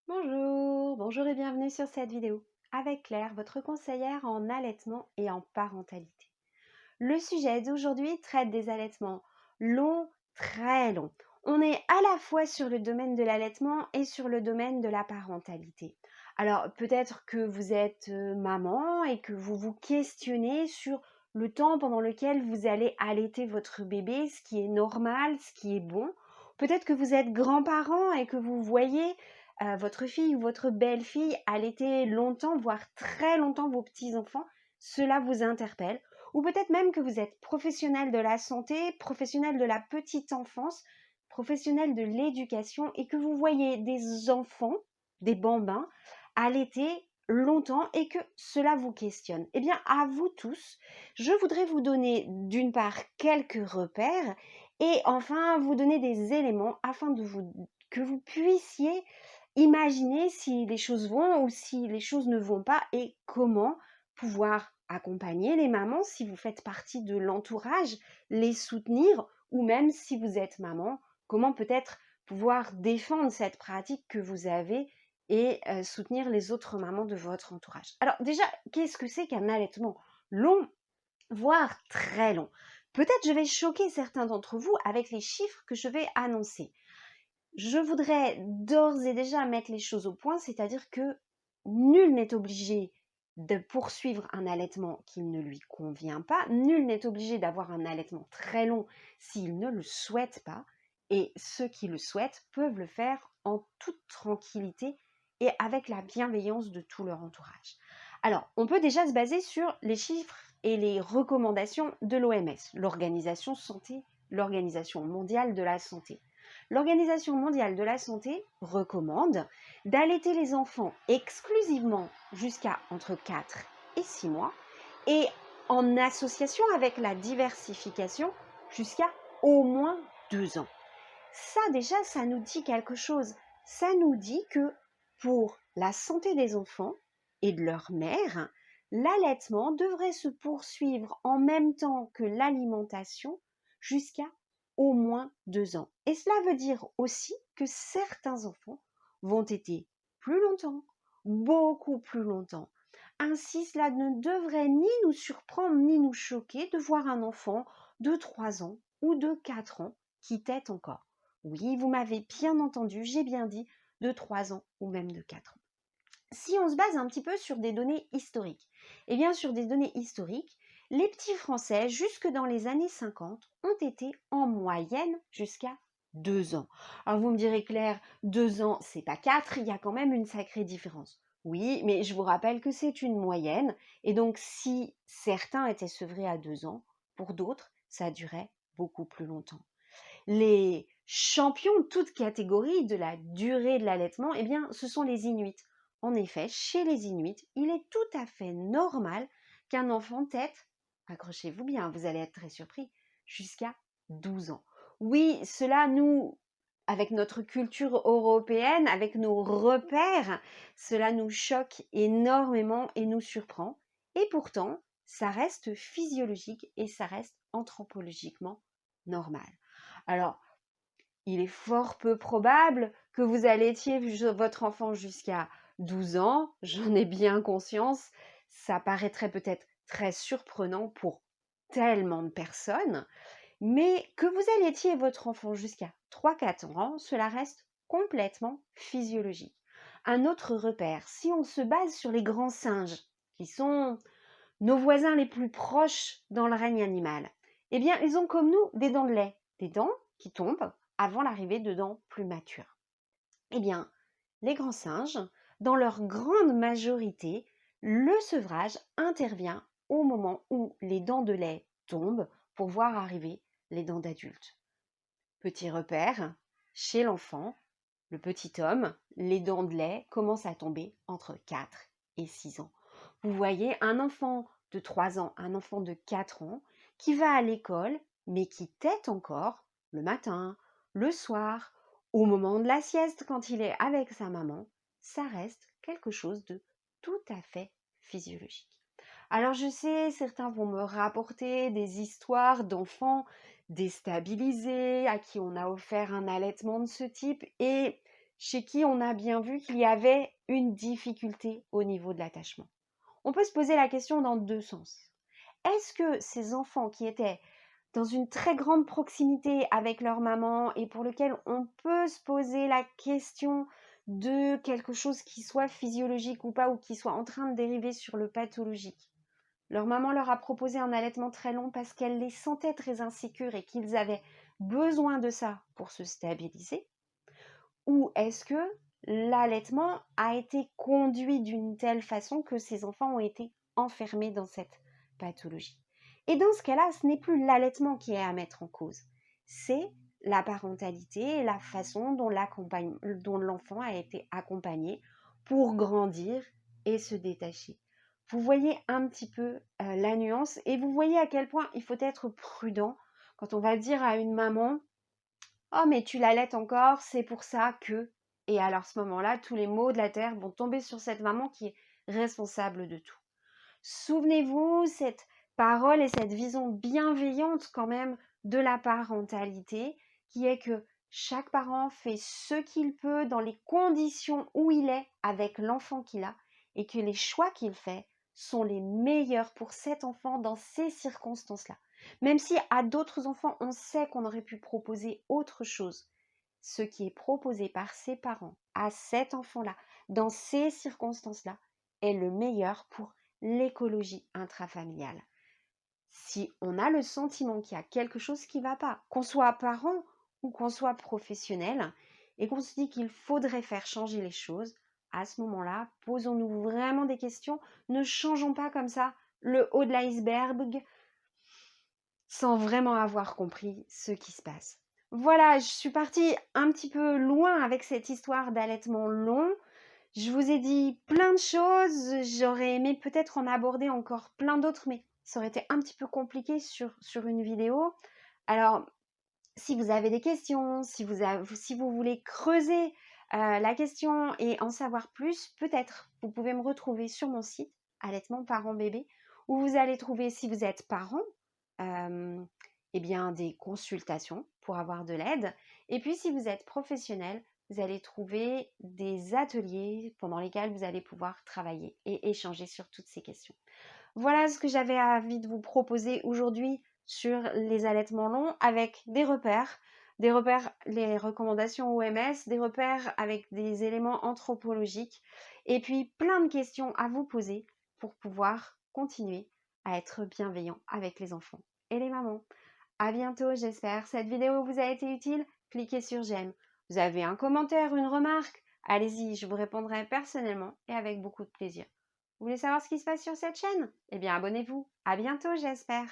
Bonjour et bienvenue sur cette vidéo avec Claire, votre conseillère en allaitement et en parentalité. Le sujet d'aujourd'hui traite des allaitements longs, très longs. On est à la fois sur le domaine de l'allaitement et sur le domaine de la parentalité. Alors peut-être que vous êtes maman et que vous vous questionnez sur le temps pendant lequel vous allez allaiter votre bébé, ce qui est normal, ce qui est bon. Peut-être que vous êtes grand-parent et que vous voyez votre fille ou votre belle-fille allaiter longtemps, voire très longtemps vos petits-enfants. Cela vous interpelle. Ou peut-être même que vous êtes professionnel de la santé, professionnel de la petite enfance, professionnel de l'éducation et que vous voyez des enfants, des bambins, allaiter longtemps et que cela vous questionne. Eh bien, à vous tous, je voudrais vous donner d'une part quelques repères et enfin vous donner des éléments afin que vous puissiez imaginer si les choses vont ou si les choses ne vont pas et comment pouvoir accompagner les mamans si vous faites partie de l'entourage, les soutenir ou même si vous êtes maman, comment peut-être pouvoir défendre cette pratique que vous avez et soutenir les autres mamans de votre entourage. Alors déjà, qu'est-ce que c'est qu'un allaitement long, voire très long? Peut-être je vais choquer certains d'entre vous avec les chiffres que je vais annoncer. Je voudrais d'ores et déjà mettre les choses au point, c'est-à-dire que nul n'est obligé de poursuivre un allaitement qui ne lui convient pas, nul n'est obligé d'avoir un allaitement très long s'il ne le souhaite pas, et ceux qui le souhaitent peuvent le faire en toute tranquillité et avec la bienveillance de tout leur entourage. Alors, on peut déjà se baser sur les chiffres et les recommandations de l'OMS, l'Organisation mondiale de la santé. L'Organisation mondiale de la santé recommande d'allaiter les enfants exclusivement jusqu'à entre 4 et 6 mois et en association avec la diversification jusqu'à au moins 2 ans. Ça déjà, ça nous dit quelque chose. Ça nous dit que pour la santé des enfants et de leur mère, l'allaitement devrait se poursuivre en même temps que l'alimentation jusqu'à au moins 2 ans. Et cela veut dire aussi que certains enfants vont être plus longtemps, beaucoup plus longtemps. Ainsi, cela ne devrait ni nous surprendre ni nous choquer de voir un enfant de 3 ans ou de 4 ans qui tète encore. Oui, vous m'avez bien entendu, j'ai bien dit de 3 ans ou même de 4 ans. Si on se base un petit peu sur des données historiques, eh bien sur des données historiques, les petits Français, jusque dans les années 50, ont été en moyenne jusqu'à 2 ans. Alors vous me direz, Claire, 2 ans, c'est pas 4, il y a quand même une sacrée différence. Oui, mais je vous rappelle que c'est une moyenne, et donc si certains étaient sevrés à 2 ans, pour d'autres, ça durait beaucoup plus longtemps. Les champions de toute catégorie de la durée de l'allaitement, eh bien, ce sont les Inuits. En effet, chez les Inuits, il est tout à fait normal qu'un enfant tète, accrochez-vous bien, vous allez être très surpris, jusqu'à 12 ans. Oui, cela nous, avec notre culture européenne, avec nos repères, cela nous choque énormément et nous surprend. Et pourtant, ça reste physiologique et ça reste anthropologiquement normal. Alors, il est fort peu probable que vous allaitiez votre enfant jusqu'à 12 ans, j'en ai bien conscience. Ça paraîtrait peut-être très surprenant pour tellement de personnes, mais que vous allaitiez votre enfant jusqu'à 3-4 ans, cela reste complètement physiologique. Un autre repère, si on se base sur les grands singes, qui sont nos voisins les plus proches dans le règne animal, eh bien, ils ont comme nous des dents de lait, des dents qui tombent avant l'arrivée de dents plus matures. Eh bien, les grands singes, dans leur grande majorité, le sevrage intervient au moment où les dents de lait tombent pour voir arriver les dents d'adultes. Petit repère, chez l'enfant, le petit homme, les dents de lait commencent à tomber entre 4 et 6 ans. Vous voyez, un enfant de 3 ans, un enfant de 4 ans, qui va à l'école, mais qui tète encore le matin, le soir, au moment de la sieste quand il est avec sa maman, ça reste quelque chose de tout à fait physiologique. Alors je sais, certains vont me rapporter des histoires d'enfants déstabilisés à qui on a offert un allaitement de ce type et chez qui on a bien vu qu'il y avait une difficulté au niveau de l'attachement. On peut se poser la question dans deux sens. Est-ce que ces enfants qui étaient dans une très grande proximité avec leur maman et pour lequel on peut se poser la question de quelque chose qui soit physiologique ou pas, ou qui soit en train de dériver sur le pathologique, leur maman leur a proposé un allaitement très long parce qu'elle les sentait très insécures et qu'ils avaient besoin de ça pour se stabiliser? Ou est-ce que l'allaitement a été conduit d'une telle façon que ces enfants ont été enfermés dans cette pathologie? Et dans ce cas-là, ce n'est plus l'allaitement qui est à mettre en cause, c'est la parentalité et la façon dont l'enfant a été accompagné pour grandir et se détacher. Vous voyez un petit peu la nuance et vous voyez à quel point il faut être prudent quand on va dire à une maman: «Oh mais tu l'allaites encore, c'est pour ça que…» Et alors à ce moment-là, tous les maux de la terre vont tomber sur cette maman qui est responsable de tout. Souvenez-vous, cette parole et cette vision bienveillante quand même de la parentalité, qui est que chaque parent fait ce qu'il peut dans les conditions où il est avec l'enfant qu'il a et que les choix qu'il fait sont les meilleurs pour cet enfant dans ces circonstances-là. Même si à d'autres enfants, on sait qu'on aurait pu proposer autre chose, ce qui est proposé par ses parents à cet enfant-là, dans ces circonstances-là, est le meilleur pour l'écologie intrafamiliale. Si on a le sentiment qu'il y a quelque chose qui ne va pas, qu'on soit parent ou qu'on soit professionnel, et qu'on se dit qu'il faudrait faire changer les choses, à ce moment-là, posons-nous vraiment des questions, ne changeons pas comme ça le haut de l'iceberg sans vraiment avoir compris ce qui se passe. Voilà, je suis partie un petit peu loin avec cette histoire d'allaitement long. Je vous ai dit plein de choses, j'aurais aimé peut-être en aborder encore plein d'autres, mais ça aurait été un petit peu compliqué sur une vidéo. Alors, si vous avez des questions, si vous voulez creuser la question et en savoir plus, peut-être vous pouvez me retrouver sur mon site Allaitement Parents Bébé, où vous allez trouver, si vous êtes parent, eh bien, des consultations pour avoir de l'aide. Et puis, si vous êtes professionnel, vous allez trouver des ateliers pendant lesquels vous allez pouvoir travailler et échanger sur toutes ces questions. Voilà ce que j'avais envie de vous proposer aujourd'hui sur les allaitements longs, avec des repères, les recommandations OMS, des repères avec des éléments anthropologiques, et puis plein de questions à vous poser pour pouvoir continuer à être bienveillant avec les enfants et les mamans. À bientôt, j'espère. Cette vidéo vous a été utile. Cliquez sur j'aime. Vous avez un commentaire, une remarque? Allez-y, je vous répondrai personnellement et avec beaucoup de plaisir. Vous voulez savoir ce qui se passe sur cette chaîne? Eh bien, abonnez-vous. À bientôt, j'espère.